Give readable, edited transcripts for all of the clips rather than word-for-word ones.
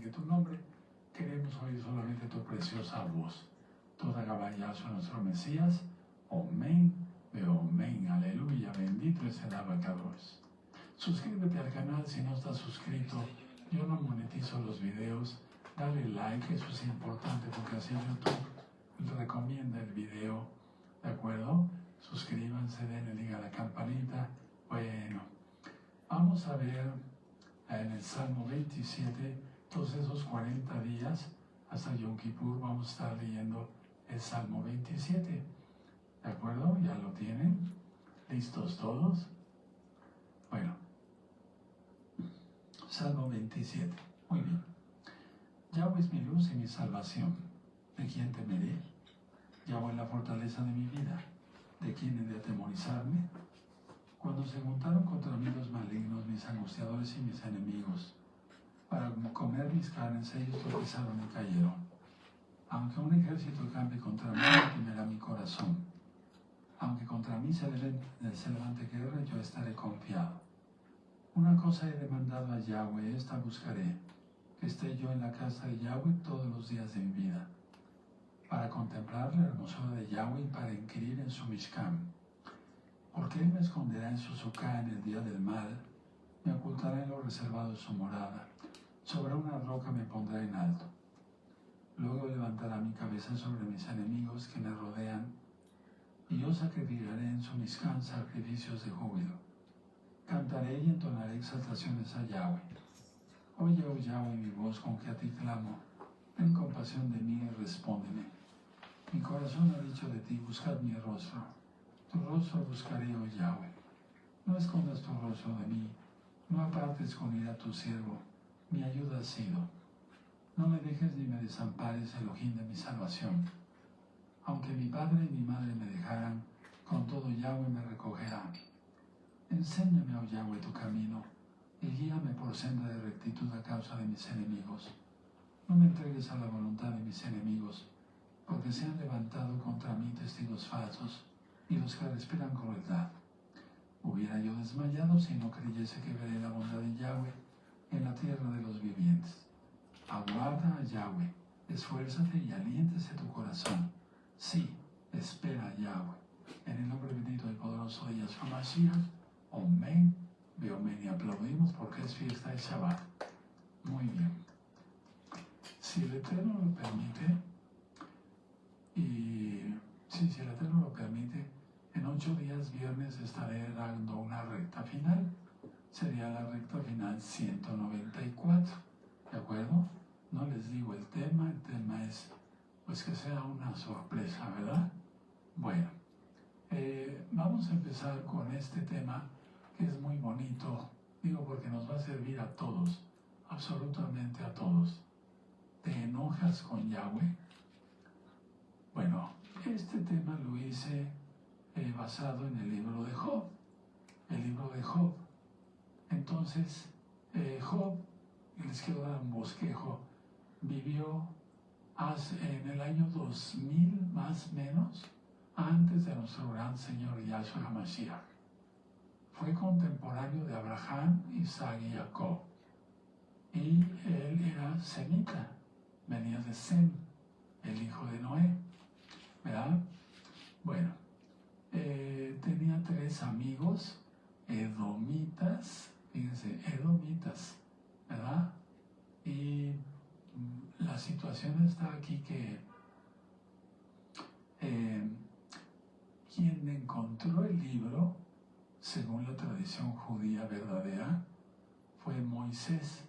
glorifique tu nombre. Queremos oír solamente tu preciosa voz. Toda caballazo a nuestro Mesías. Amén. Amén. Aleluya. Bendito es el abacados. Suscríbete al canal si no estás suscrito. Yo no monetizo los videos. Dale like, eso es importante porque así YouTube recomienda el video. ¿De acuerdo? Suscríbanse, denle like a la campanita. Bueno, vamos a ver en el Salmo 27, todos esos 40 días hasta Yom Kippur vamos a estar leyendo el Salmo 27. ¿De acuerdo? ¿Ya lo tienen? ¿Listos todos? Bueno, Salmo 27. Muy bien. Yahweh es mi luz y mi salvación. ¿De quién temeré? Yahweh es la fortaleza de mi vida. ¿De quién he de atemorizarme? Cuando se juntaron contra mí los malignos, mis angustiadores y mis enemigos, para comer mis carnes, ellos tropezaron y cayeron. Aunque un ejército campe contra mí, no temerá mi corazón. Aunque contra mí se levante guerra, yo estaré confiado. Una cosa he demandado a Yahweh, esta buscaré, que esté yo en la casa de Yahweh todos los días de mi vida, para contemplar la hermosura de Yahweh y para inquirir en su Mishkan. Porque Él me esconderá en su sucá en el día del mal, me ocultará en lo reservado de su morada, sobre una roca me pondrá en alto. Luego levantará mi cabeza sobre mis enemigos que me rodean, y yo sacrificaré en su Mishkan sacrificios de júbilo. Cantaré y entonaré exaltaciones a Yahweh. Oye, oh Yahweh, mi voz con que a ti clamo, ten compasión de mí y respóndeme. Mi corazón ha dicho de ti, buscad mi rostro. Tu rostro buscaré, oh Yahweh. No escondas tu rostro de mí, no apartes con ira a tu siervo, mi ayuda has sido. No me dejes ni me desampares, Elohim de mi salvación. Aunque mi padre y mi madre me dejaran, con todo Yahweh me recogerá. Enséñame, oh Yahweh, tu camino, y guíame por senda de rectitud a causa de mis enemigos. No me entregues a la voluntad de mis enemigos, porque se han levantado contra mí testigos falsos, y los que respiran crueldad. Hubiera yo desmayado si no creyese que veré la bondad de Yahweh en la tierra de los vivientes. Aguarda a Yahweh, esfuérzate y aliéntese tu corazón. Sí, espera a Yahweh. En el nombre bendito y poderoso de Yahshua Mashiach. Amén. Amén. Y aplaudimos porque es fiesta de Shabbat. Muy bien. Si el Eterno lo permite, si el Eterno lo permite, en 8 días, viernes, estaré dando una recta final. Sería la recta final 194. ¿De acuerdo? No les digo el tema es, pues que sea una sorpresa, ¿verdad? Bueno, vamos a empezar con este tema que es muy bonito, digo porque nos va a servir a todos, absolutamente a todos. ¿Te enojas con Yahweh? Bueno, este tema lo hice basado en el libro de Job, Entonces, Job, les quiero dar un bosquejo, vivió en el año 2000 más o menos, antes de nuestro gran Señor Yahshua HaMashiach. Fue contemporáneo de Abraham, Isaac y Jacob. Y él era semita, venía de Sem, el hijo de Noé, ¿verdad? Bueno, tenía 3 amigos edomitas, fíjense, edomitas, ¿verdad? Y la situación está aquí que quien encontró el libro, según la tradición judía verdadera, fue Moisés,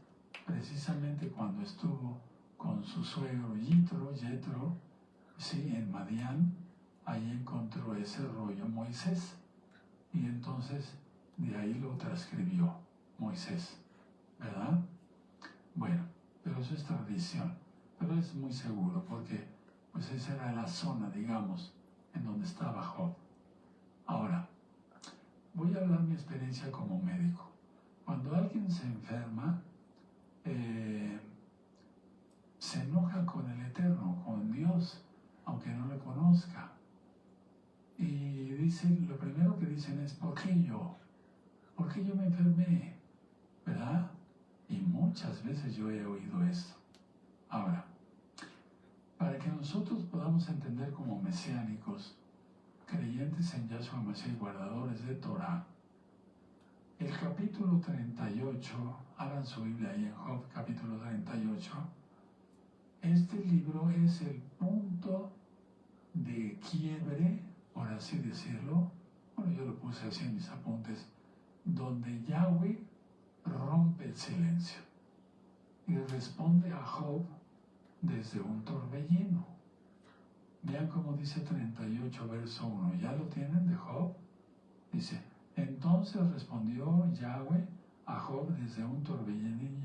precisamente cuando estuvo con su suegro Yetro, sí, en Madián. Ahí encontró ese rollo Moisés, y entonces de ahí lo transcribió Moisés, ¿verdad? Bueno, pero eso es tradición, pero es muy seguro porque pues esa era la zona, digamos, en donde estaba Job. Ahora, voy a hablar mi experiencia como médico. Cuando alguien se enferma, se enoja con el Eterno, con Dios, aunque no le conozca. Y dicen, lo primero que dicen es, ¿por qué yo? ¿Por qué yo me enfermé? ¿Verdad? Y muchas veces yo he oído esto. nosotros podamos entender como mesiánicos, creyentes en Yahshua Mashiach y guardadores de Torah, el capítulo 38, abran su Biblia ahí en Job, capítulo 38, este libro es el punto de quiebre, por así decirlo, bueno, yo lo puse así en mis apuntes, donde Yahweh rompe el silencio y responde a Job desde un torbellino. Vean cómo dice 38, verso 1. ¿Ya lo tienen de Job? Dice, entonces respondió Yahweh a Job desde un torbellino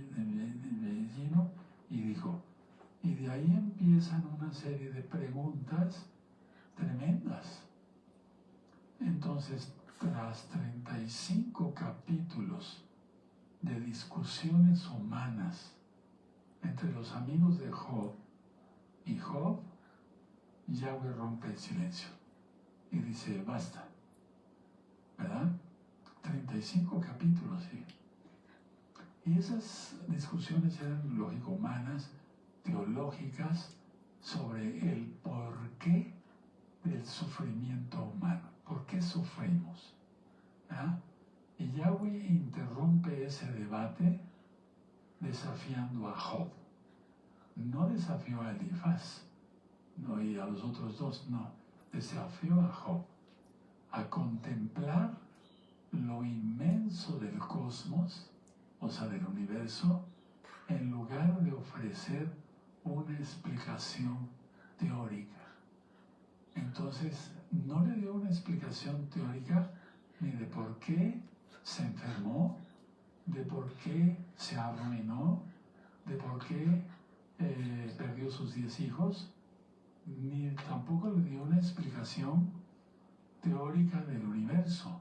y dijo, y de ahí empiezan una serie de preguntas tremendas. Entonces, tras 35 capítulos de discusiones humanas entre los amigos de Job y Job, Yahweh rompe el silencio y dice, basta, ¿verdad? 35 capítulos, sí. Y esas discusiones eran lógico-humanas, teológicas, sobre el porqué del sufrimiento humano. ¿Por qué sufrimos? ¿Ah? Y Yahweh interrumpe ese debate desafiando a Job. No desafió a Elifaz, no, y a los otros dos, no. Desafió a Job a contemplar lo inmenso del cosmos, o sea, del universo, en lugar de ofrecer una explicación teórica. Entonces, no le dio una explicación teórica ni de por qué se enfermó, de por qué se arruinó, de por qué perdió sus 10 hijos, ni tampoco le dio una explicación teórica del universo,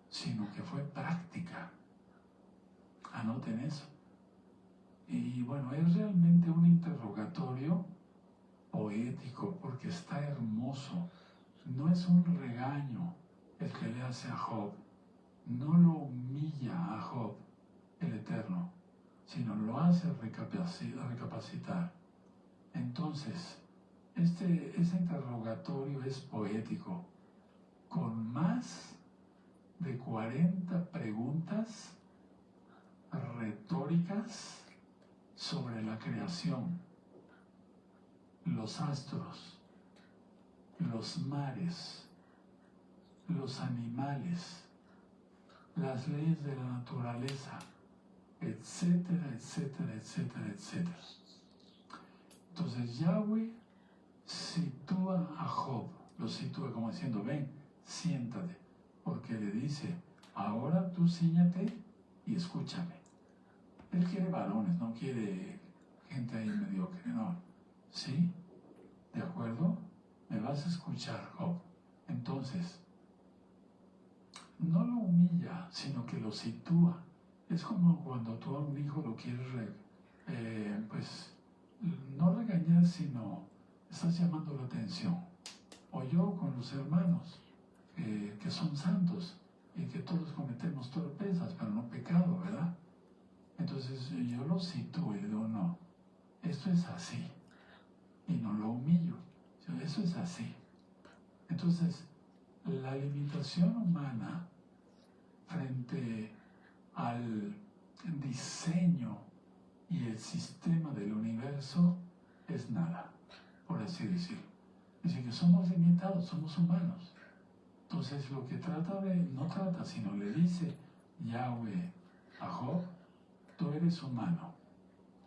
sino que fue práctica. Anoten eso. Y bueno, es realmente un interrogatorio poético porque está hermoso. No es un regaño el que le hace a Job, no lo humilla a Job el Eterno, sino lo hace recapacitar. Entonces, ese interrogatorio es poético, con más de 40 preguntas retóricas sobre la creación, los astros, los mares, los animales, las leyes de la naturaleza, etcétera, etcétera, etcétera, etcétera. Entonces Yahweh sitúa a Job, lo sitúa como diciendo, ven, siéntate, porque le dice, ahora tú ciñate y escúchame. Él quiere varones, no quiere gente ahí mediocre, no. ¿Sí? ¿De acuerdo? Me vas a escuchar, Job. Entonces, no lo humilla, sino que lo sitúa. Es como cuando tú a un hijo lo quieres, pues, no regañar, sino estás llamando la atención. O yo con los hermanos, que son santos y que todos cometemos torpezas, pero no pecado, ¿verdad? Entonces yo lo sitúo y le digo, no, esto es así. Y no lo humillo, eso es así. Entonces, la limitación humana frente al diseño y el sistema del universo es nada, por así decirlo. Dice que somos limitados, somos humanos. Entonces lo que no trata, sino le dice Yahweh a Job, tú eres humano,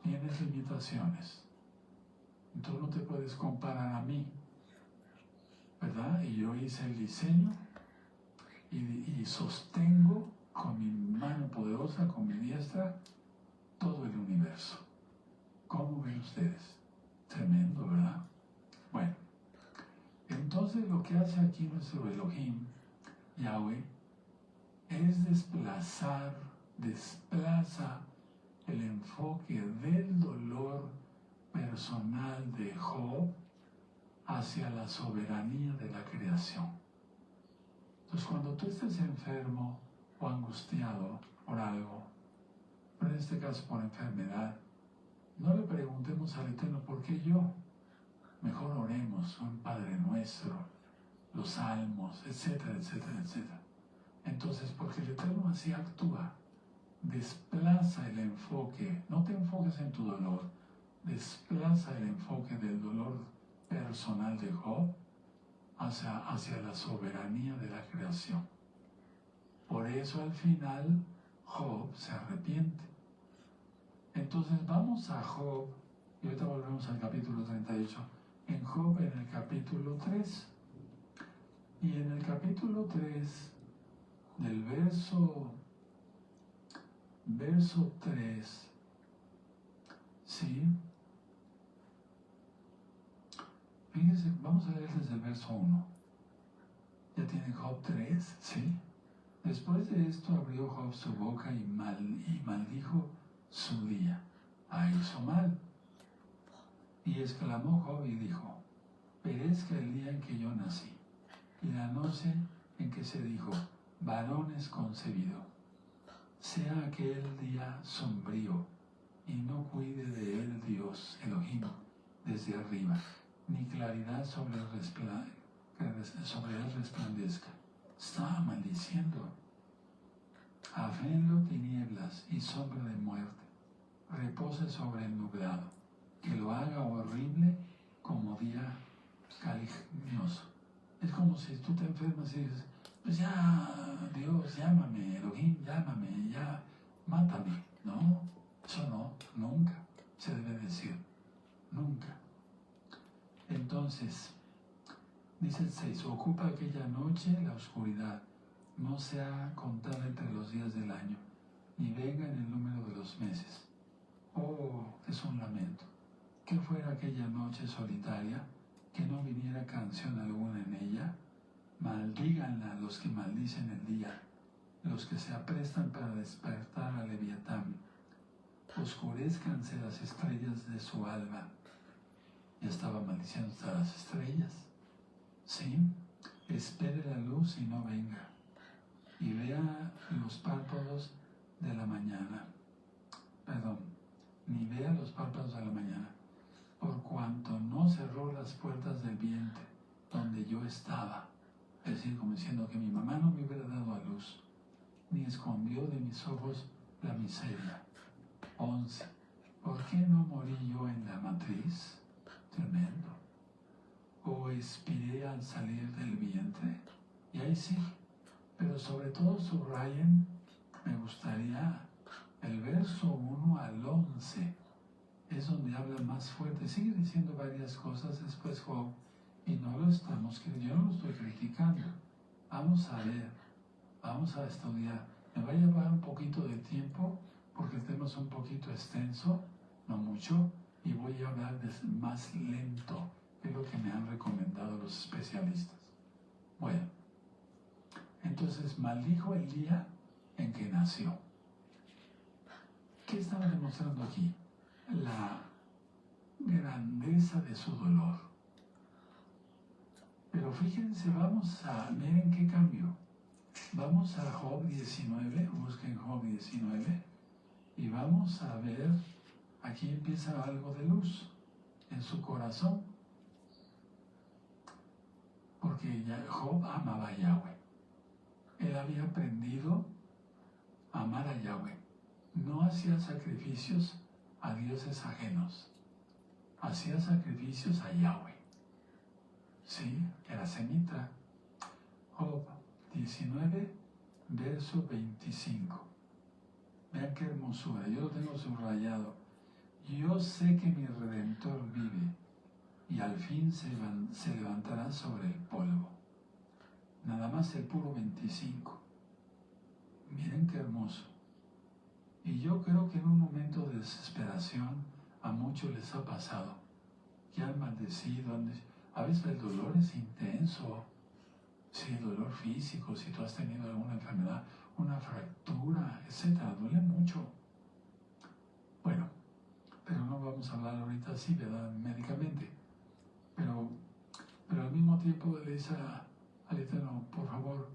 tienes limitaciones, tú no te puedes comparar a mí, ¿verdad? Y yo hice el diseño y sostengo con mi mano poderosa, con mi diestra, todo el universo. ¿Cómo ven ustedes? Tremendo, ¿verdad? Bueno, entonces lo que hace aquí nuestro Elohim, Yahweh, es desplaza el enfoque del dolor personal de Job hacia la soberanía de la creación. Entonces, cuando tú estés enfermo o angustiado por algo, pero en este caso por enfermedad, no le preguntemos al Eterno, ¿por qué yo? Mejor oremos un Padre Nuestro, los salmos, etcétera, etcétera, etcétera. Entonces, porque el Eterno así actúa, desplaza el enfoque, no te enfoques en tu dolor, desplaza el enfoque del dolor personal de Job hacia la soberanía de la creación. Por eso al final Job se arrepiente. Entonces vamos a Job, y ahorita volvemos al capítulo 38, en Job en el capítulo 3. Y en el capítulo 3, del verso 3, ¿sí? Fíjense, vamos a leer desde el verso 1. Ya tienen Job 3, ¿sí? Después de esto abrió Job su boca y maldijo su día. Hizo mal. Y exclamó Job y dijo, perezca el día en que yo nací, y la noche en que se dijo, varón es concebido. Sea aquel día sombrío, y no cuide de él Dios, Elohim, desde arriba, ni claridad sobre él resplandezca. Estaba maldiciendo. Afrenlo tinieblas y sombra de muerte, repose sobre el nublado, que lo haga horrible como día calignoso. Es como si tú te enfermas y dices, pues ya, Dios, llámame, Elohim, llámame, ya, mátame. No, eso no, nunca se debe decir, nunca. Entonces, dice el 6, ocupa aquella noche la oscuridad, no sea contada entre los días del año, ni venga en el número de los meses. Oh, es un lamento. Que fuera aquella noche solitaria, que no viniera canción alguna en ella. Maldíganla los que maldicen el día, los que se aprestan para despertar a Leviatán. Oscurezcanse las estrellas de su alba. Ya estaba maldiciendo hasta las estrellas. ¿Sí? Espere la luz y no venga, y vea los párpados de la mañana. Perdón, ni vea los párpados de la mañana, por cuanto no cerró las puertas del vientre donde yo estaba. Es decir, como diciendo que mi mamá no me hubiera dado a luz, ni escondió de mis ojos la miseria. 11. ¿Por qué no morí yo en la matriz? Tremendo. ¿O expiré al salir del vientre? Y ahí sí. Pero sobre todo subrayen, me gustaría el verso 1 al 11. Es donde habla más fuerte. Sigue diciendo varias cosas después Job. Y no lo estamos, yo no lo estoy criticando. Vamos a ver, vamos a estudiar. Me va a llevar un poquito de tiempo porque el tema es un poquito extenso, no mucho, y voy a hablar más lento, que es lo que me han recomendado los especialistas. Bueno, entonces maldijo el día en que nació. ¿Qué estaba demostrando aquí? La grandeza de su dolor. Pero fíjense, miren qué cambio. Vamos a Job 19, busquen Job 19, y vamos a ver, aquí empieza algo de luz en su corazón. Porque Job amaba a Yahweh. Él había aprendido a amar a Yahweh. No hacía sacrificios a dioses ajenos. Hacía sacrificios a Yahweh. Sí, era semita. Job 19, verso 25. Vean qué hermosura, yo lo tengo subrayado. Yo sé que mi Redentor vive y al fin se levantará sobre el polvo. Nada más el puro 25. Miren qué hermoso. Y yo creo que en un momento de desesperación a muchos les ha pasado, que han maldecido, a veces el dolor es intenso. Sí, dolor físico, si tú has tenido alguna enfermedad, una fractura, etcétera, duele mucho. Bueno, pero no vamos a hablar ahorita así, ¿verdad? Médicamente. Pero al mismo tiempo le dice al Eterno, por favor,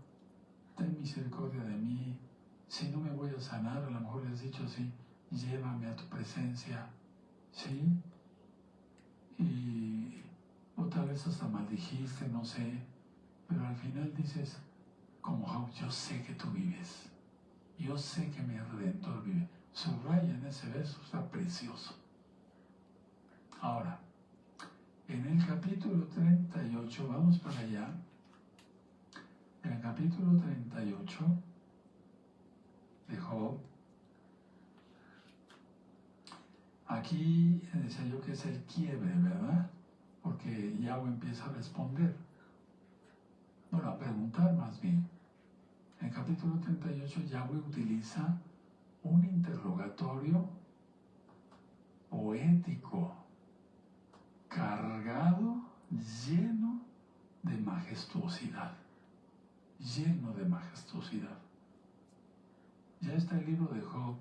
ten misericordia de mí. Si no me voy a sanar, a lo mejor le has dicho así, llévame a tu presencia, ¿sí? Y quizás hasta maldijiste, no sé, pero al final dices, como Job, yo sé que tú vives, yo sé que mi Redentor vive. Subraya en ese verso, está precioso. Ahora, en el capítulo 38, vamos para allá, en el capítulo 38 de Job, aquí decía yo que es el quiebre, ¿verdad? Porque Yahweh empieza a responder, bueno, a preguntar más bien. En el capítulo 38 Yahweh utiliza un interrogatorio poético, cargado, lleno de majestuosidad, lleno de majestuosidad. Ya está el libro de Job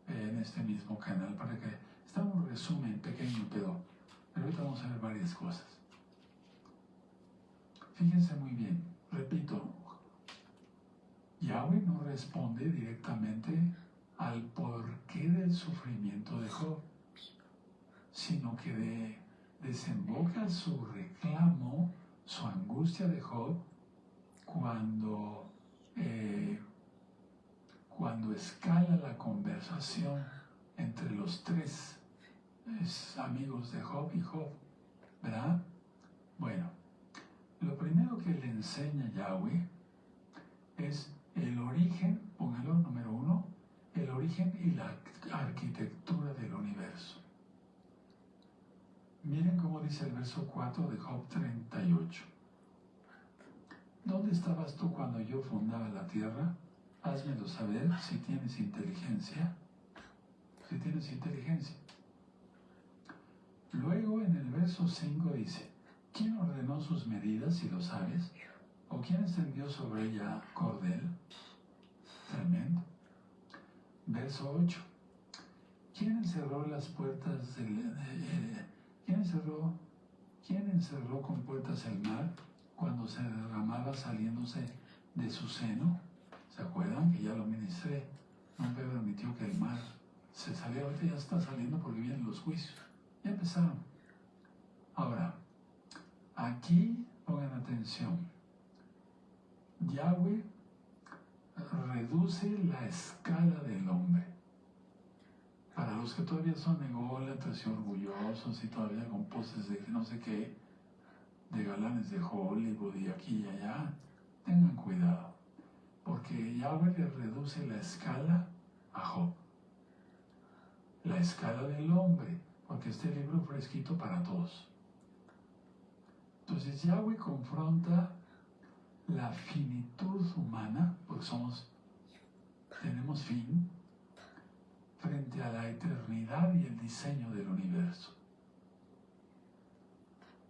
en este mismo canal para que está un resumen pequeño, pero ahorita vamos a ver varias cosas. Fíjense muy bien, repito, Yahweh no responde directamente al porqué del sufrimiento de Job, sino que desemboca su reclamo, su angustia de Job, cuando escala la conversación entre los tres amigos de Job y Job, ¿verdad? Bueno, lo primero que le enseña Yahweh es el origen, póngalo número 1, el origen y la arquitectura del universo. Miren cómo dice el verso 4 de Job 38. ¿Dónde estabas tú cuando yo fundaba la tierra? Házmelo saber si tienes inteligencia. Si tienes inteligencia. Luego en el verso 5 dice, ¿quién ordenó sus medidas, si lo sabes? ¿O quién extendió sobre ella cordel? Tremendo. Verso 8. ¿Quién encerró las puertas ¿Quién encerró con puertas el mar cuando se derramaba saliéndose de su seno? ¿Se acuerdan que ya lo ministré? No permitió que el mar se saliera. Ahorita ya está saliendo porque vienen los juicios. Ya empezaron. Ahora, aquí pongan atención. Yahweh reduce la escala del hombre. Para los que todavía son ególatras y orgullosos y todavía con poses de no sé qué, de galanes de Hollywood y aquí y allá, tengan cuidado, porque Yahweh le reduce la escala a Job, la escala del hombre, porque este libro fue escrito para todos. Entonces Yahweh confronta la finitud humana, porque tenemos fin, frente a la eternidad y el diseño del universo.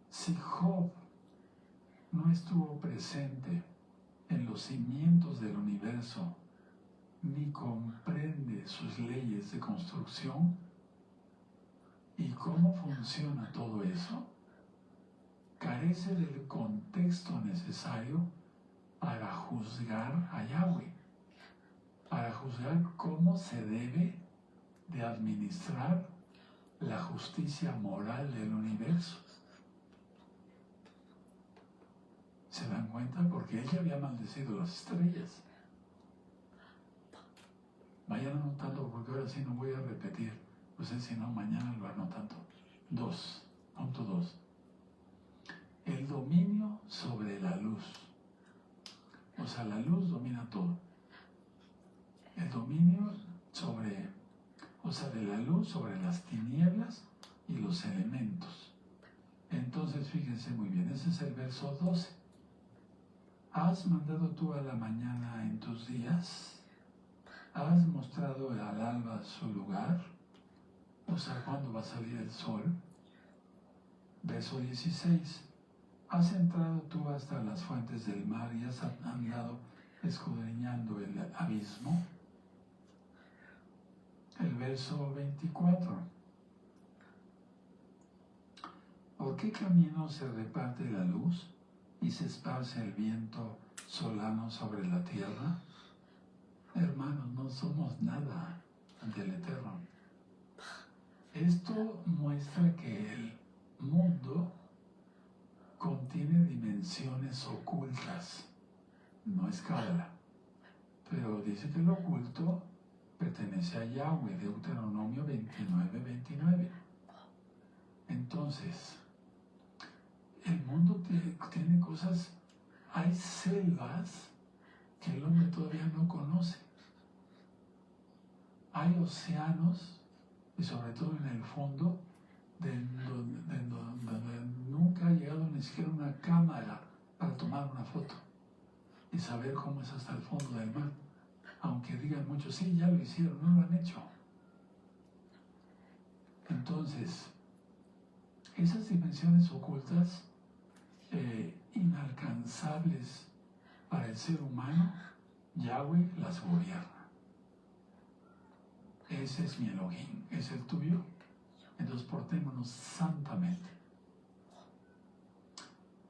Si Job no estuvo presente en los cimientos del universo, ni comprende sus leyes de construcción y cómo funciona todo eso, carece del contexto necesario para juzgar a Yahweh, para juzgar cómo se debe de administrar la justicia moral del universo. ¿Se dan cuenta? Porque él ya había maldecido las estrellas. Vayan anotando, porque ahora sí no voy a repetir. Pues si no, mañana lo anotando. 2. Punto 2. El dominio sobre la luz. O sea, la luz domina todo. El dominio de la luz sobre las tinieblas y los elementos. Entonces, fíjense muy bien, ese es el verso 12. ¿Has mandado tú a la mañana en tus días? ¿Has mostrado al alba su lugar? O sea, ¿cuándo va a salir el sol? Verso 16. ¿Has entrado tú hasta las fuentes del mar y has andado escudriñando el abismo? El verso 24. ¿Por qué camino se reparte la luz y se esparce el viento solano sobre la tierra? Hermanos, no somos nada ante el Eterno. Esto muestra que el mundo, con dimensiones ocultas. No es cábala, pero dice que lo oculto pertenece a Yahweh, Deuteronomio 29:29. Entonces, el mundo tiene cosas, hay selvas que el hombre todavía no conoce. Hay océanos, y sobre todo en el fondo, donde nunca ha llegado ni siquiera una cámara para tomar una foto y saber cómo es hasta el fondo del mar. Aunque digan muchos, sí, ya lo hicieron, no lo han hecho. Entonces, esas dimensiones ocultas, inalcanzables para el ser humano, Yahweh las gobierna. Ese es mi Elohim, es el tuyo. Entonces portémonos santamente.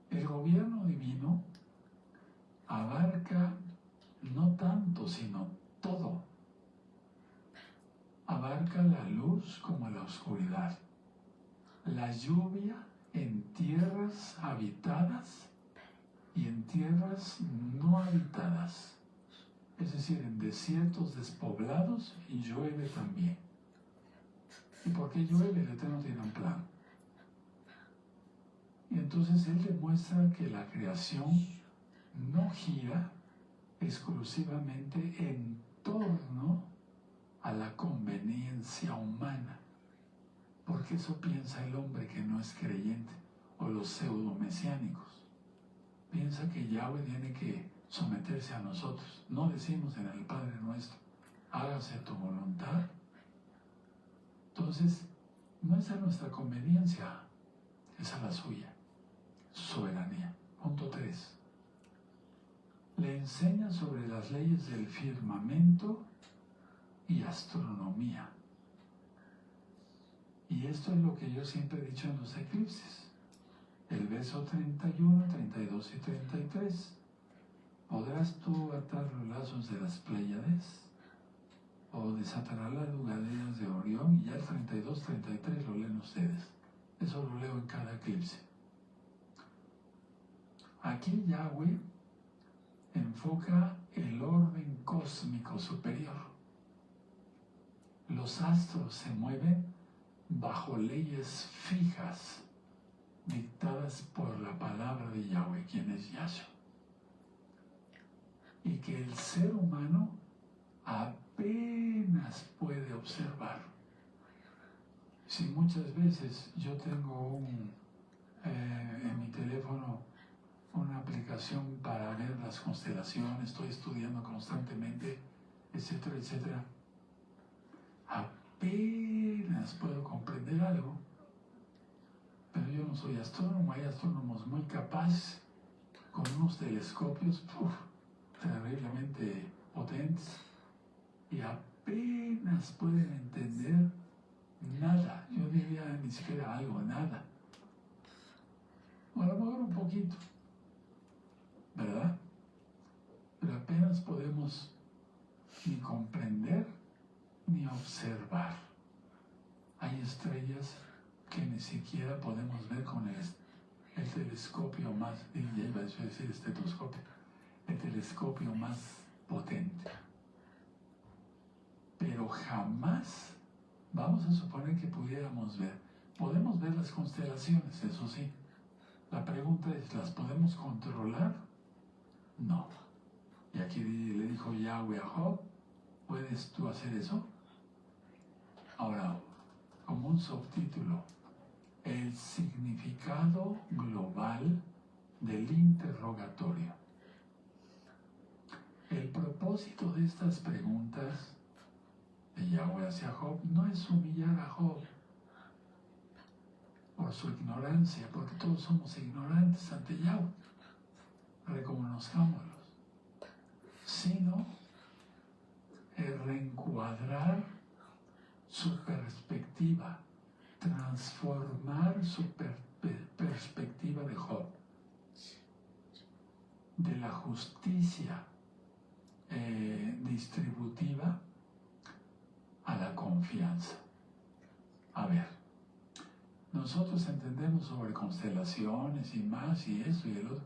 El gobierno divino abarca no tanto, sino todo. Abarca la luz como la oscuridad, la lluvia en tierras habitadas y en tierras no habitadas, es decir, en desiertos despoblados, y llueve también. ¿Y por qué llueve? El Eterno tiene un plan. Y entonces Él demuestra que la creación no gira exclusivamente en torno a la conveniencia humana, porque eso piensa el hombre que no es creyente, o los pseudo-mesiánicos. Piensa que Yahweh tiene que someterse a nosotros. No decimos en el Padre Nuestro, hágase tu voluntad. Entonces, no es a nuestra conveniencia, es a la suya, soberanía. Punto 3. Le enseña sobre las leyes del firmamento y astronomía. Y esto es lo que yo siempre he dicho en los eclipses. El verso 31, 32 y 33. ¿Podrás tú atar los lazos de las Pléyades? ¿O desatarás las lugaderas de Orión? Y ya el 32, 33 lo leen ustedes. Eso lo leo en cada eclipse. Aquí Yahweh enfoca el orden cósmico superior. Los astros se mueven bajo leyes fijas, dictadas por la palabra de Yahweh, quien es Yahshua. Y que el ser humano apenas puede observar. Si muchas veces yo tengo en mi teléfono una aplicación para ver las constelaciones, estoy estudiando constantemente, etcétera, etcétera, apenas puedo comprender algo, pero yo no soy astrónomo. Hay astrónomos muy capaces, con unos telescopios terriblemente potentes, y apenas pueden entender nada. Yo diría ni siquiera algo, nada. O a lo mejor un poquito, ¿verdad? Pero apenas podemos ni comprender ni observar. Hay estrellas que ni siquiera podemos ver con el telescopio más, ya iba a decir estetoscopio, el telescopio más potente. Pero jamás vamos a suponer que pudiéramos ver. Podemos ver las constelaciones, eso sí. La pregunta es, ¿las podemos controlar? No. Y aquí le dijo Yahweh a Job, ¿puedes tú hacer eso? Ahora, como un subtítulo, el significado global del interrogatorio. El propósito de estas preguntas de Yahweh hacia Job no es humillar a Job por su ignorancia, porque todos somos ignorantes ante Yahweh, reconozcámoslos, sino reencuadrar su perspectiva, transformar su perspectiva de Job, de la justicia distributiva a la confianza. A ver, nosotros entendemos sobre constelaciones y más y eso y el otro,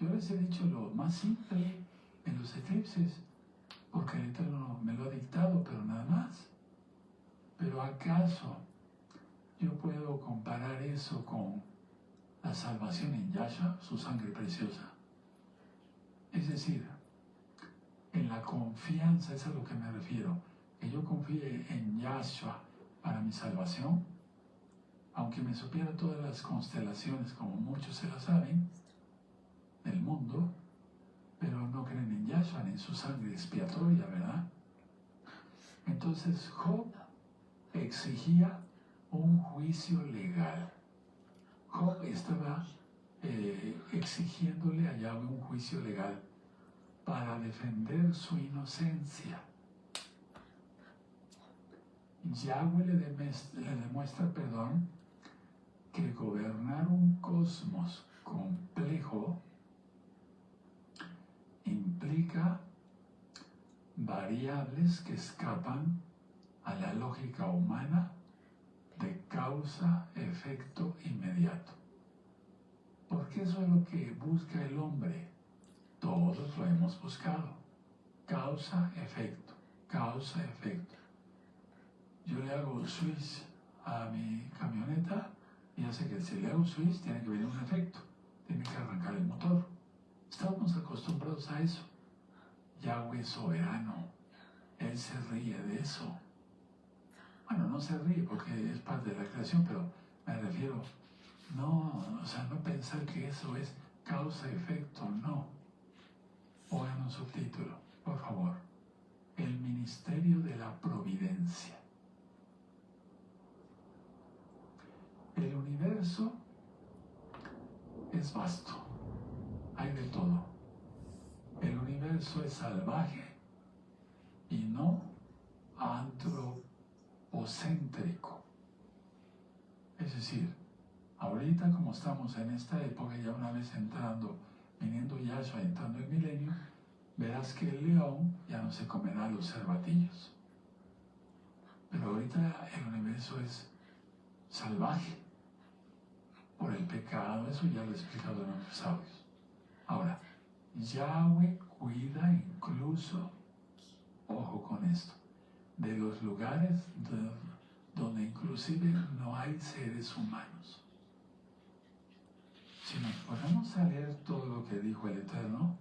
Yo les he dicho lo más simple en los eclipses, porque el Eterno me lo ha dictado, pero nada más. Pero ¿acaso yo puedo comparar eso con la salvación en Yahshua, su sangre preciosa? Es decir, en la confianza, es a lo que me refiero, que yo confíe en Yahshua para mi salvación, aunque me supiera todas las constelaciones, como muchos se las saben, del mundo, pero no creen en Yahshua ni en su sangre expiatoria, ¿verdad? Entonces Job exigía un juicio legal. Job estaba exigiéndole a Yahweh un juicio legal para defender su inocencia. Yahweh le demuestra, que gobernar un cosmos complejo implica variables que escapan a la lógica humana de causa-efecto inmediato. Porque eso es lo que busca el hombre. Todos lo hemos buscado. Causa-efecto, causa-efecto. Yo le hago switch a mi camioneta y ya sé que si le hago switch tiene que venir un efecto. Tiene que arrancar el motor. Estamos acostumbrados a eso. Yahweh es soberano. Él se ríe de eso. Bueno, no se ríe porque es parte de la creación, pero me refiero, no pensar que eso es causa-efecto, no. Oigan un subtítulo, por favor. El ministerio de la providencia. El universo es vasto, hay de todo. El universo es salvaje y no antropocéntrico. Es decir, ahorita como estamos en esta época, ya una vez viniendo Yahshua, entrando el milenio, verás que el león ya no se comerá los cervatillos. Pero ahorita el universo es salvaje por el pecado, eso ya lo he explicado en otros audios. Ahora, Yahweh cuida incluso, ojo con esto, de los lugares donde inclusive no hay seres humanos. Si nos ponemos a leer todo lo que dijo el Eterno,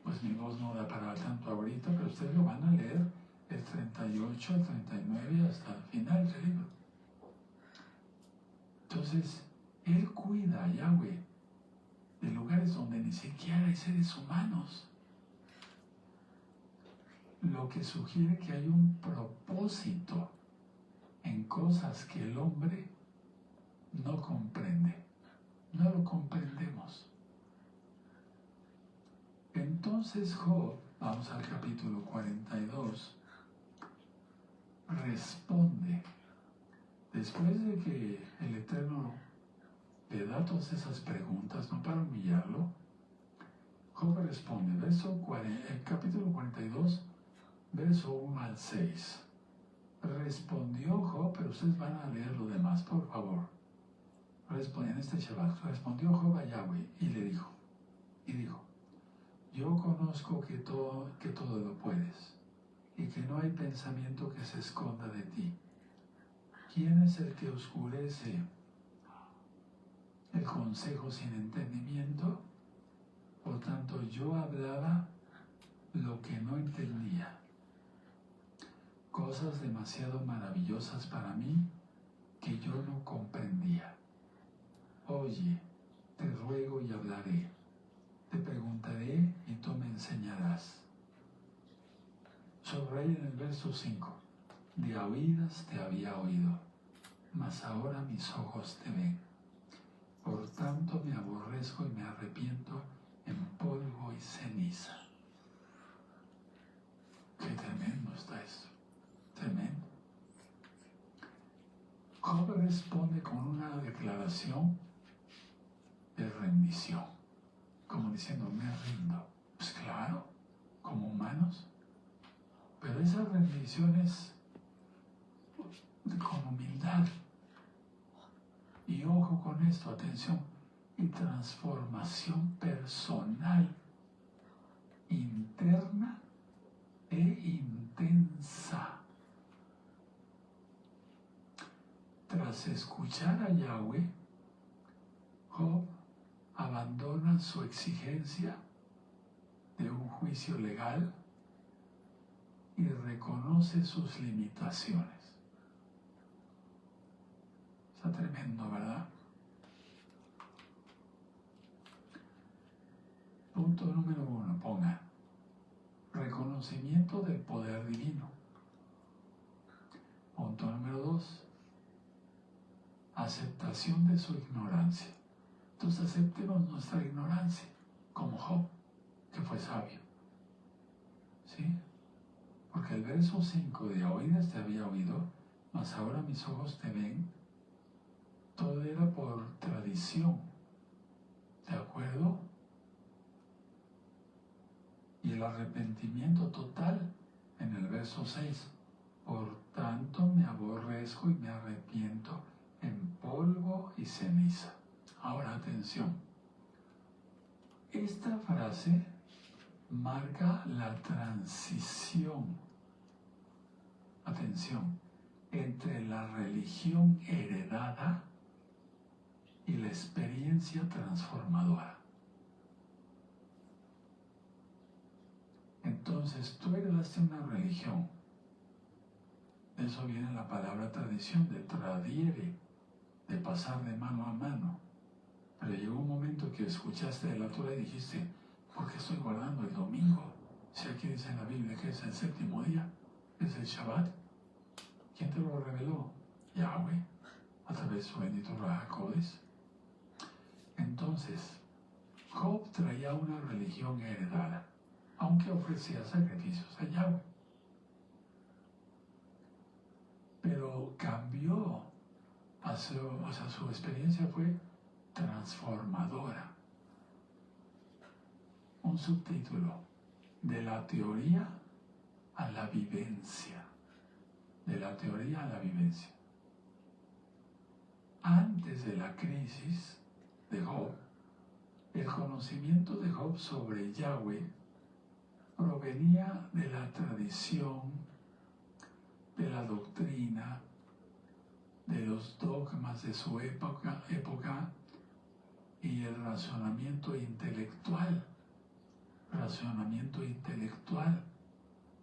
pues mi voz no da para tanto ahorita, pero ustedes lo van a leer el 38, el 39 hasta el final del libro. Entonces, Él cuida a Yahweh de lugares donde ni siquiera hay seres humanos. Lo que sugiere que hay un propósito en cosas que el hombre no comprende. No lo comprendemos. Entonces Job, vamos al capítulo 42, responde, después de que el Eterno le da todas esas preguntas, no para humillarlo, Job responde, el capítulo 42, verso 1 al 6. Respondió Job, pero ustedes van a leer lo demás, por favor. En este Shabbat, respondió Job a Yahweh y dijo, yo conozco que todo lo puedes y que no hay pensamiento que se esconda de ti. ¿Quién es el que oscurece el consejo sin entendimiento? Por tanto, yo hablaba lo que no entendía. Cosas demasiado maravillosas para mí que yo no comprendía. Oye, te ruego y hablaré. Te preguntaré y tú me enseñarás. Subraya en el verso 5. De oídas te había oído, mas ahora mis ojos te ven. Por tanto me aborrezco y me arrepiento en polvo y ceniza. Qué tremendo está esto. Tremendo. Job responde con una declaración de rendición, como diciendo, me rindo. Pues claro, como humanos, pero esa rendición es con humildad. Y ojo con esto, atención, y transformación personal, interna e intensa. Tras escuchar a Yahweh, Job abandona su exigencia de un juicio legal y reconoce sus limitaciones. Está tremendo, ¿verdad? Punto número 1, ponga reconocimiento del poder divino. Punto número 2, aceptación de su ignorancia. Entonces aceptemos nuestra ignorancia, como Job, que fue sabio. ¿Sí? Porque el verso 5 de oídas te había oído, mas ahora mis ojos te ven. Todo era por tradición. ¿De acuerdo? Y el arrepentimiento total en el verso 6. Por tanto me aborrezco y me arrepiento en polvo y ceniza. Ahora atención. Esta frase marca la transición, atención, entre la religión heredada y la experiencia transformadora. Entonces, tú heredaste una religión. De eso viene la palabra tradición, de tradiere, de pasar de mano a mano. Pero llegó un momento que escuchaste de la Torah y dijiste, ¿por qué estoy guardando el domingo? Si aquí dice en la Biblia que es el séptimo día, es el Shabbat. ¿Quién te lo reveló? Yahweh, a través de su bendito Ruach HaKodesh. Entonces, Job traía una religión heredada, aunque ofrecía sacrificios a Yahweh. Pero cambió, su experiencia fue transformadora. Un subtítulo, de la teoría a la vivencia. De la teoría a la vivencia. Antes de la crisis de Job, el conocimiento de Job sobre Yahweh provenía de la tradición, de la doctrina, de los dogmas de su época y el razonamiento intelectual.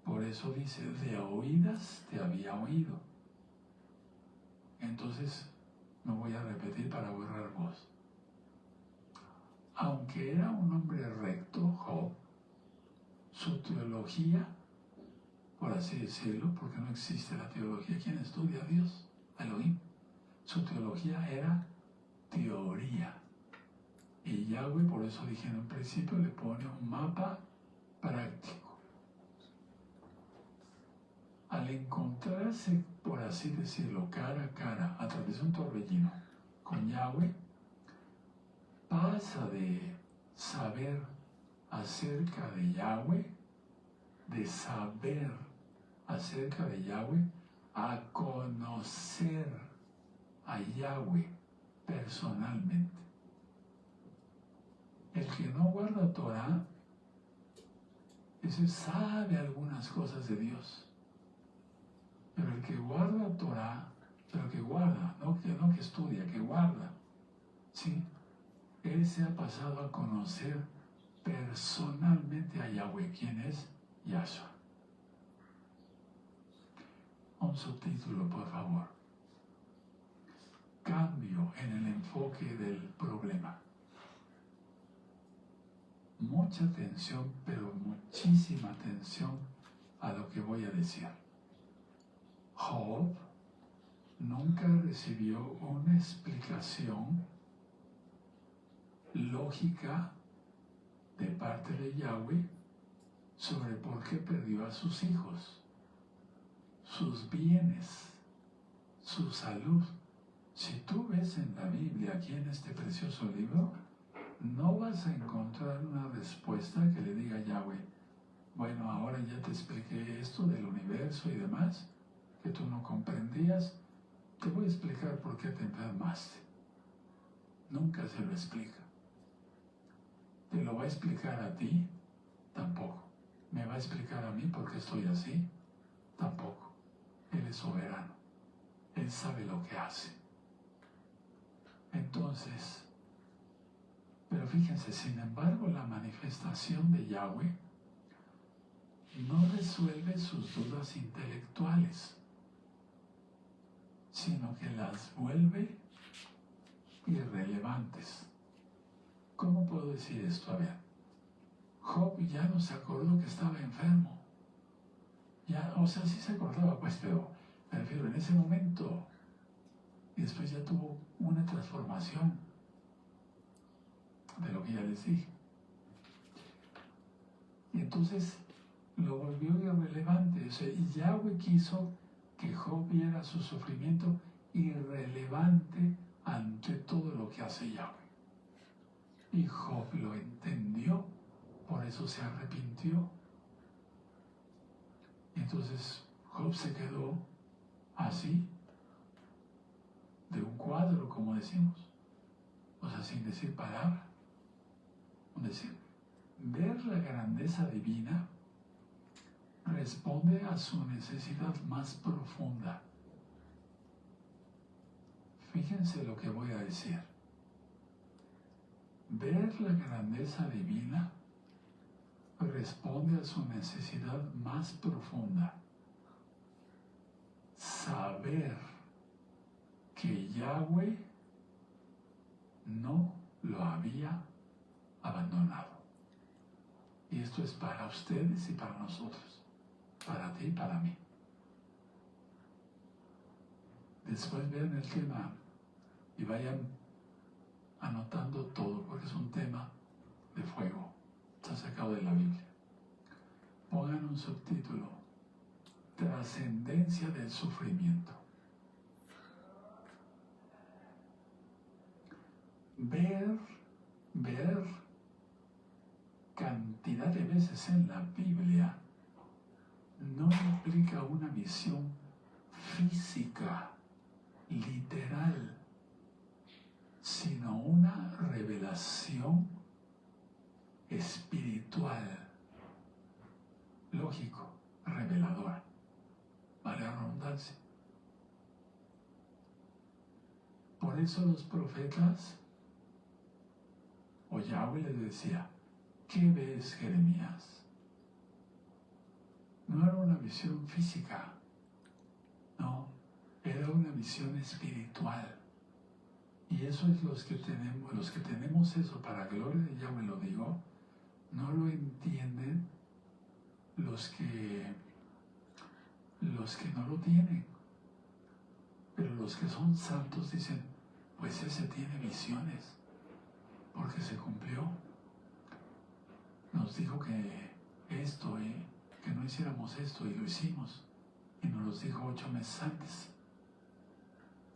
Por eso dice, de oídas te había oído. Entonces, no voy a repetir para borrar voz. Aunque era un hombre recto, Job, su teología, por así decirlo, porque no existe la teología, ¿quién estudia a Dios? Elohim. Su teología era teoría. Y Yahweh, por eso dije en un principio, le pone un mapa práctico. Al encontrarse, por así decirlo, cara a cara, a través de un torbellino, con Yahweh, pasa de saber acerca de Yahweh, de saber acerca de Yahweh, a conocer a Yahweh personalmente. El que no guarda Torah, ese sabe algunas cosas de Dios. Pero el que guarda Torah, pero que guarda, no que estudia, que guarda, ¿sí? Él se ha pasado a conocer personalmente a Yahweh, quien es Yahshua. Un subtítulo, por favor. Cambio en el enfoque del problema. Mucha atención, pero muchísima atención a lo que voy a decir. Job nunca recibió una explicación lógica de parte de Yahweh sobre por qué perdió a sus hijos, sus bienes, su salud. Si tú ves en la Biblia, aquí en este precioso libro, no vas a encontrar una respuesta que le diga a Yahweh, bueno, ahora ya te expliqué esto del universo y demás, que tú no comprendías, te voy a explicar por qué te enfermaste. Nunca se lo explica. ¿Te lo va a explicar a ti? Tampoco. ¿Me va a explicar a mí por qué estoy así? Tampoco. Él es soberano. Él sabe lo que hace. Entonces, pero fíjense, sin embargo, la manifestación de Yahweh no resuelve sus dudas intelectuales, sino que las vuelve irrelevantes. ¿Cómo puedo decir esto? A ver, Job ya no se acordó que estaba enfermo. Ya, o sea, sí se acordaba, pues, pero me refiero en ese momento. Y después ya tuvo una transformación de lo que ya les dije. Y entonces lo volvió irrelevante. O sea, y Yahweh quiso que Job viera su sufrimiento irrelevante ante todo lo que hace Yahweh. Y Job lo entendió, por eso se arrepintió. Y entonces Job se quedó así, de un cuadro, como decimos, o sea, sin decir palabra. Es decir, ver la grandeza divina responde a su necesidad más profunda. Fíjense lo que voy a decir. Ver la grandeza divina responde a su necesidad más profunda. Saber que Yahweh no lo había abandonado. Y esto es para ustedes y para nosotros, para ti y para mí. Después vean el tema y vayan anotando todo, porque es un tema de fuego. Está sacado de la Biblia. Pongan un subtítulo: Trascendencia del sufrimiento. Ver cantidad de veces en la Biblia no implica una visión física, literal, sino una revelación espiritual, lógico, reveladora, vale la redundancia. Por eso los profetas, o Yahweh les decía: ¿qué ves, Jeremías? No era una visión física, no, era una visión espiritual. Y eso es los que tenemos eso para gloria de Yahweh, lo digo, no lo entienden los que no lo tienen. Pero los que son santos dicen: pues ese tiene visiones, porque se cumplió. Nos dijo que esto, que no hiciéramos esto, y lo hicimos. Y nos lo dijo 8 meses antes.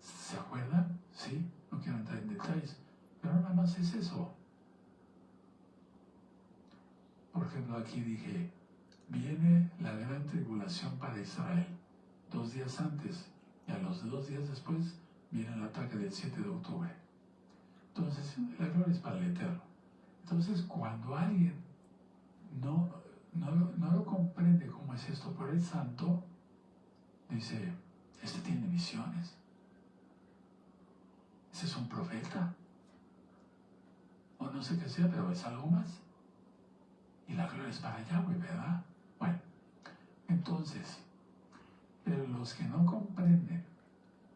¿Se acuerdan? Sí, no quiero entrar en detalles, pero nada más es eso. Por ejemplo, aquí dije: viene la gran tribulación para Israel 2 días antes, y a los 2 días después viene el ataque del 7 de octubre. Entonces, la gloria es para el Eterno. Entonces, cuando alguien no lo comprende cómo es esto, pero es santo, dice: este tiene visiones, ese es un profeta, o no sé qué sea, pero es algo más. Y la gloria es para Yahweh, ¿verdad? Bueno, entonces, pero los que no comprenden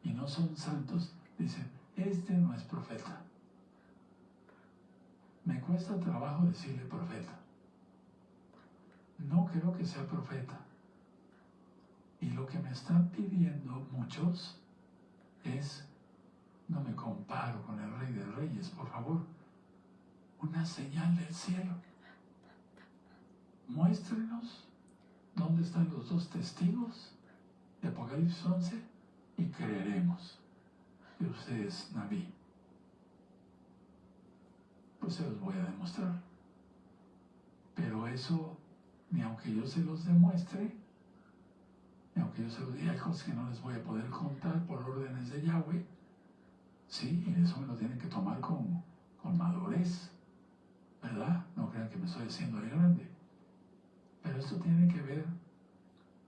y no son santos dicen: este no es profeta. Me cuesta trabajo decirle profeta. No creo que sea profeta. Y lo que me están pidiendo muchos es: no me comparo con el Rey de Reyes, por favor. Una señal del cielo. Muéstrenos dónde están los 2 testigos de Apocalipsis 11 y creeremos que usted es Naví. Pues se los voy a demostrar. Pero eso, ni aunque yo se los demuestre, ni aunque yo se los diga, hay cosas que no les voy a poder contar por órdenes de Yahweh, sí, y eso me lo tienen que tomar con madurez, ¿verdad? estoy haciendo de grande. Pero esto tiene que ver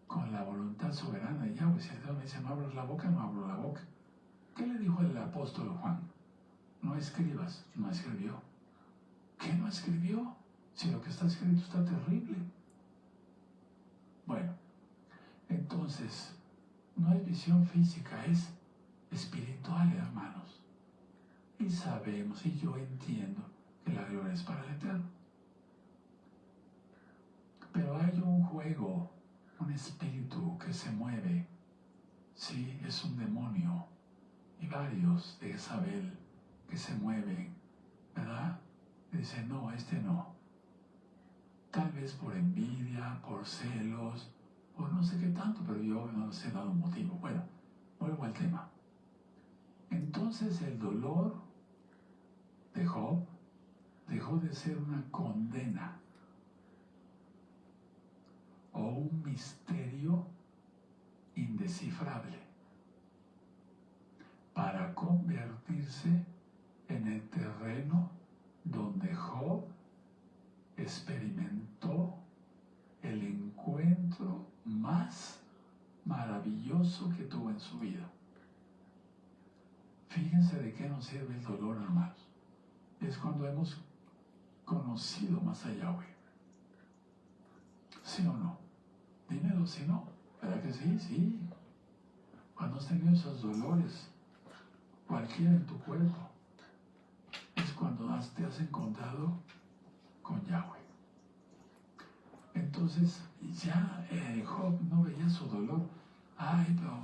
con la voluntad soberana de Yahweh. Si el Señor me dice, no abras la boca, no abro la boca. ¿Qué le dijo el apóstol Juan? No escribas. No escribió. ¿Qué no escribió? Si lo que está escrito está terrible. Bueno, entonces, no es visión física, es espiritual, hermanos. Y sabemos, y yo entiendo, que la gloria es para el Eterno. Pero hay un juego, un espíritu que se mueve. Sí, es un demonio. Y varios de Jezabel que se mueven, ¿verdad? Y dicen, no, este no. Tal vez por envidia, por celos, por no sé qué tanto, pero yo no les he dado un motivo. Bueno, vuelvo al tema. Entonces el dolor de Job dejó de ser una condena o un misterio indescifrable para convertirse en el terreno donde Job experimentó el encuentro más maravilloso que tuvo en su vida. Fíjense de qué nos sirve el dolor, hermanos. Es cuando hemos conocido más a Yahweh. ¿Sí o no? Dímelo si no. ¿Verdad que sí? Sí. Cuando has tenido esos dolores, cualquiera en tu cuerpo, es cuando te has encontrado con Yahweh. Entonces, ya Job no veía su dolor. Ay, pero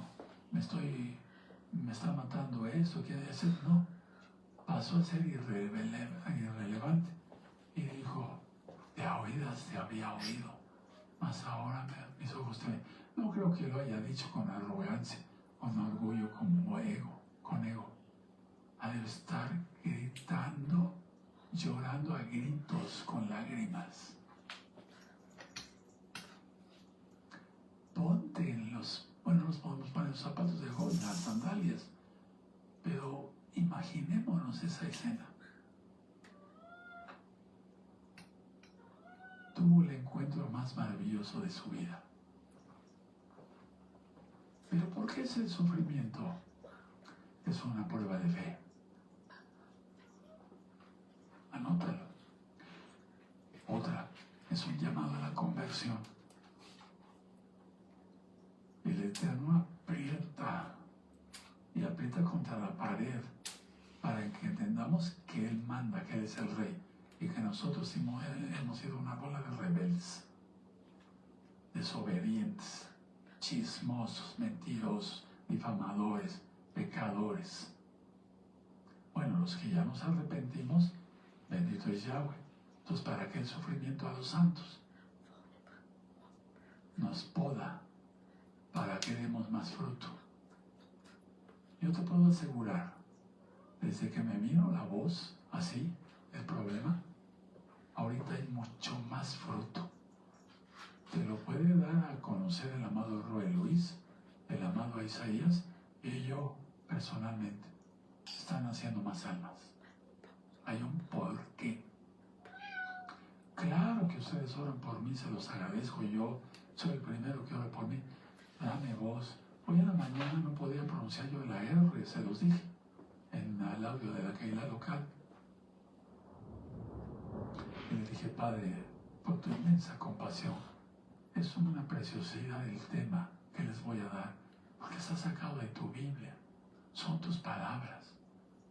me está matando esto, quiere decir, no. Pasó a ser irrelevante. Y dijo, de oídas te había oído, mas ahora mis ojos te ven. No creo que lo haya dicho con arrogancia, con orgullo, con ego. Ha de estar gritando, llorando a gritos con lágrimas. Ponte nos podemos poner los zapatos de Job, las sandalias, pero imaginémonos esa escena. Tuvo el encuentro más maravilloso de su vida. Pero ¿por qué es el sufrimiento? Es una prueba de fe. Anótalo. Otra, es un llamado a la conversión. El Eterno aprieta contra la pared para que entendamos que Él manda, que Él es el Rey, y que nosotros hemos sido una bola de rebeldes, desobedientes, chismosos, mentirosos, difamadores, pecadores. Bueno, los que ya nos arrepentimos, bendito es Yahweh. Entonces, ¿para qué el sufrimiento a los santos? Nos poda para que demos más fruto. Yo te puedo asegurar, desde que me vino la voz así, el problema, ahorita hay mucho más fruto. Te lo puede dar a conocer el amado Roy Luis, el amado Isaías y yo personalmente. Están haciendo más almas. Hay un porqué. Claro que ustedes oran por mí, se los agradezco. Yo soy el primero que ora por mí. Dame voz. Hoy en la mañana no podía pronunciar yo la R, se los dije en el audio de la Keilah local. Y le dije, Padre, por tu inmensa compasión, es una preciosidad el tema que les voy a dar, porque está sacado de tu Biblia. Son tus palabras.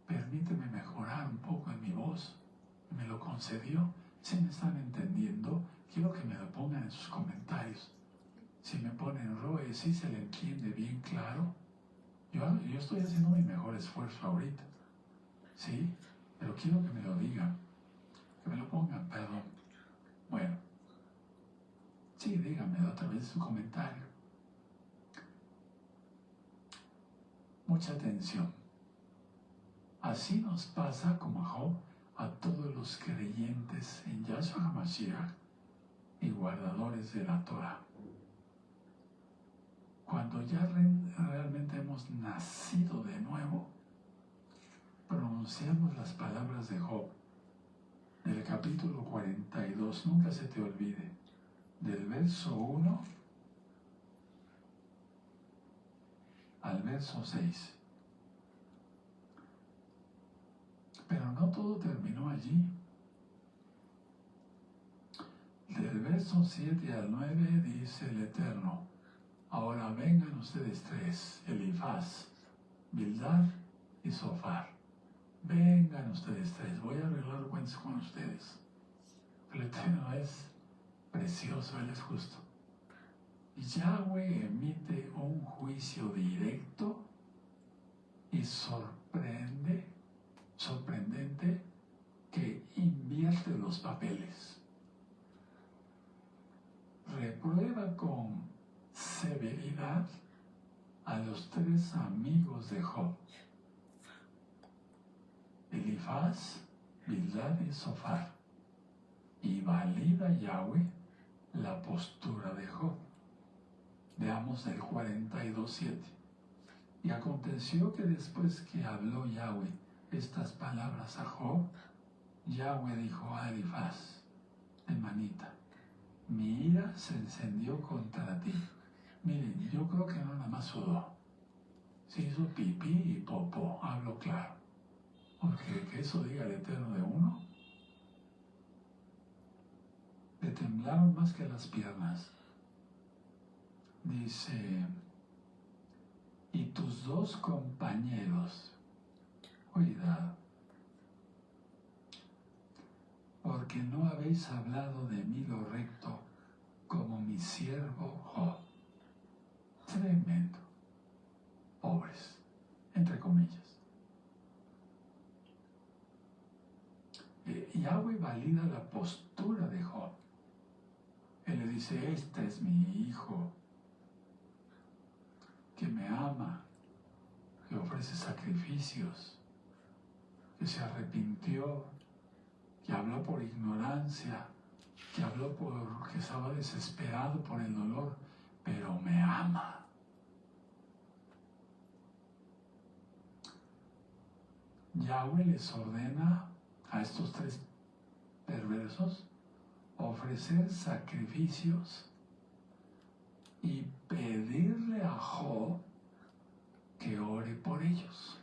Permíteme mejorar un poco en mi voz. Me lo concedió. Si me están entendiendo, quiero que me lo pongan en sus comentarios. Si me ponen Roe, si se le entiende bien claro, yo estoy haciendo mi mejor esfuerzo ahorita, ¿sí? Pero quiero que me lo digan, que me lo pongan, perdón. Bueno, sí, díganme otra vez su comentario. Mucha atención. Así nos pasa como a Job, a todos los creyentes en Yahshua HaMashiach y guardadores de la Torah. Cuando ya realmente hemos nacido de nuevo, pronunciamos las palabras de Job. del capítulo 42, nunca se te olvide, del verso 1 al verso 6. Pero no todo terminó allí. Del verso 7 al 9 dice el Eterno: ahora vengan ustedes tres, Elifaz, Bildad y Sofar. Vengan ustedes tres, voy a arreglar cuentas con ustedes. El Eterno es precioso, Él es justo. Yahweh emite un juicio directo y sorprendente, que invierte los papeles. Reprueba con severidad a los tres amigos de Job, Elifaz, Bildad y Sofar, y valida Yahweh la postura de Job. Veamos el 42:7. Y aconteció que después que habló Yahweh estas palabras a Job, Yahweh dijo a Elifaz, Temanita: mi ira se encendió contra ti. Miren, yo creo que no nada más sudó, se hizo pipí y popó, hablo claro. Porque que eso diga el Eterno de uno, le temblaron más que las piernas. Dice: y tus dos compañeros, cuidado, porque no habéis hablado de mí lo recto, como mi siervo Job. Tremendo. Pobres, entre comillas. Yahweh valida la postura de Job. Él le dice: este es mi hijo, que me ama, que ofrece sacrificios, que se arrepintió, que habló por ignorancia, que habló porque estaba desesperado por el dolor, pero me ama. Yahweh les ordena a estos tres perversos ofrecer sacrificios y pedirle a Job que ore por ellos,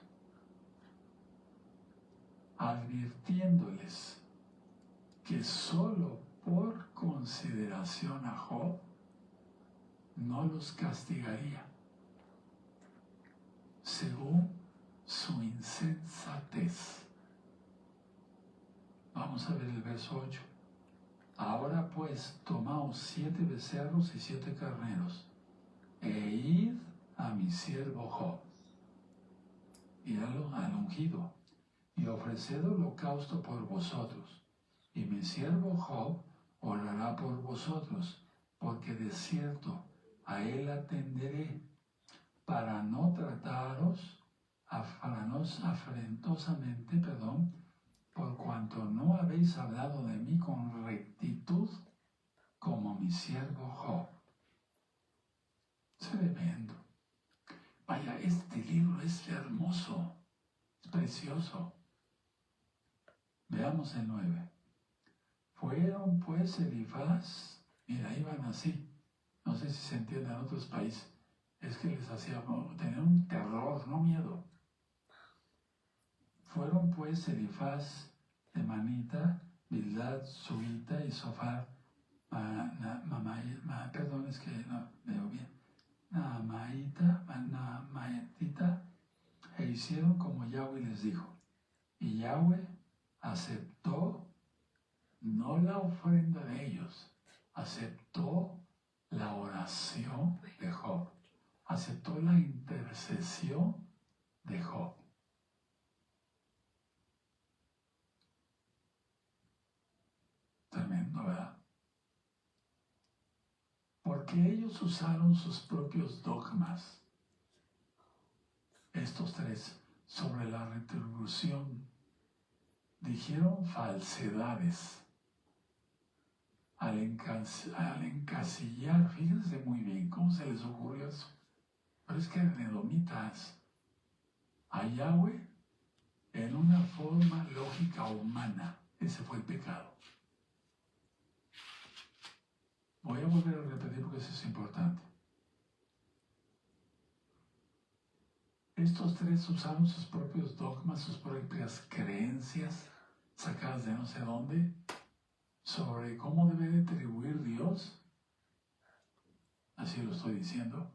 advirtiéndoles que solo por consideración a Job no los castigaría, según su insensatez. Vamos a ver el verso 8. Ahora pues, tomaos 7 becerros y 7 carneros, e id a mi siervo Job, id al ungido, y ofreced holocausto por vosotros, y mi siervo Job orará por vosotros, porque de cierto a él atenderé, para no trataros afrentosamente, por cuanto no habéis hablado de mí con rectitud, como mi siervo Job. Tremendo. Vaya, este libro es hermoso, es precioso. Veamos el 9. Fueron pues Elifaz, mira, iban así. No sé si se entiende en otros países. Es que les hacía tener un terror, no miedo. Fueron pues Elifaz, Temanita, Bildad, Suita y Sofar, perdón, es que no veo bien, Naamatita, e hicieron como Yahweh les dijo. Y Yahweh aceptó no la ofrenda de ellos, aceptó la oración de Job, aceptó la intercesión de Job. Tremendo, ¿verdad? Porque ellos usaron sus propios dogmas, estos tres, sobre la retribución. Dijeron falsedades al encasillar. Fíjense muy bien cómo se les ocurrió eso. Pero es que eran edomitas a Yahweh en una forma lógica humana, Ese fue el pecado. Voy a volver a repetir porque eso es importante. Estos tres usaron sus propios dogmas, sus propias creencias, sacadas de no sé dónde, sobre cómo debe de atribuir Dios. Así lo estoy diciendo.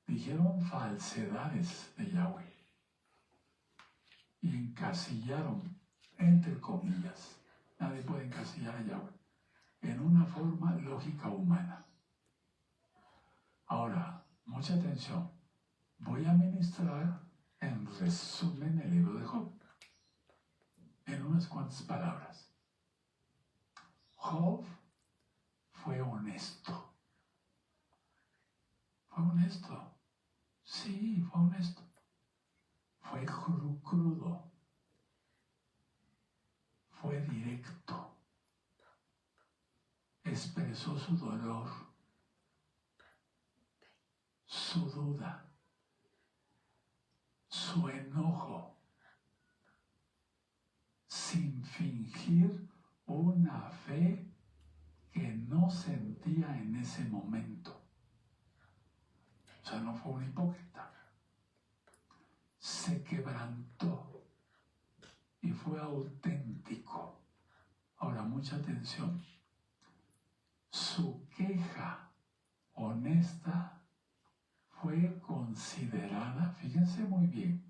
Dijeron falsedades de Yahweh y encasillaron, entre comillas, nadie puede encasillar a Yahweh, en una forma lógica humana. Ahora, mucha atención. Voy a ministrar en resumen el libro de Job, en unas cuantas palabras. Job fue honesto. Fue honesto. Sí, fue honesto. Fue crudo. Fue directo. Expresó su dolor, su duda, su enojo, sin fingir una fe que no sentía en ese momento. O sea, no fue un hipócrita. Se quebrantó y fue auténtico. Ahora, mucha atención. Su queja honesta fue considerada, fíjense muy bien,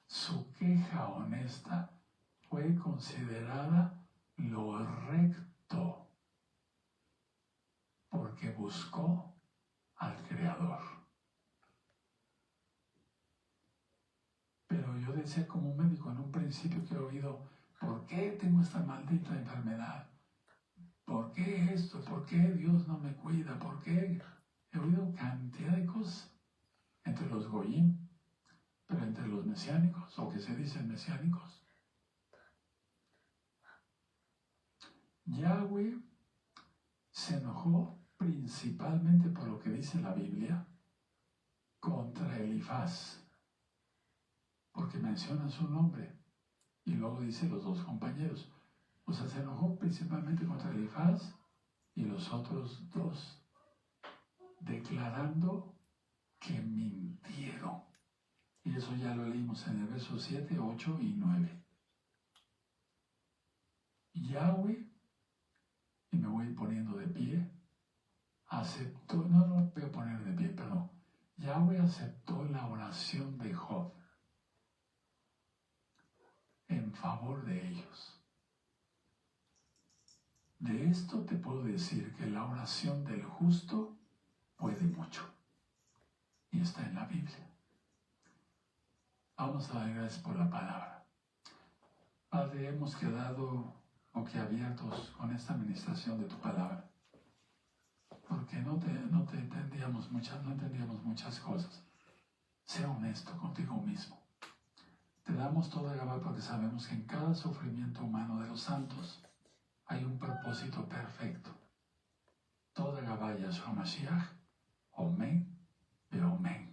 su queja honesta fue considerada lo recto, porque buscó al Creador. Pero yo decía como médico en un principio que he oído, ¿por qué tengo esta maldita enfermedad? ¿Por qué esto? ¿Por qué Dios no me cuida? ¿Por qué? He oído cantidad de cosas entre los goyim, pero entre los mesiánicos, o que se dicen mesiánicos. Yahweh se enojó principalmente por lo que dice la Biblia contra Elifaz, porque menciona su nombre y luego dice los dos compañeros. O sea, se enojó principalmente contra Elifaz y los otros dos, declarando que mintieron. Y eso ya lo leímos en el verso 7, 8 y 9. Yahweh, y me voy poniendo de pie, aceptó, no voy a poner de pie, perdón. Yahweh aceptó la oración de Job en favor de ellos. De esto te puedo decir que la oración del justo puede mucho. Y está en la Biblia. Vamos a dar gracias por la palabra. Padre, hemos quedado boquiabiertos con esta administración de tu palabra. Porque no entendíamos muchas cosas. Sea honesto contigo mismo. Te damos toda Gabá porque sabemos que en cada sufrimiento humano de los santos hay un propósito perfecto. Toda Gabá Yahshua Mashiach. Omen, Beomen.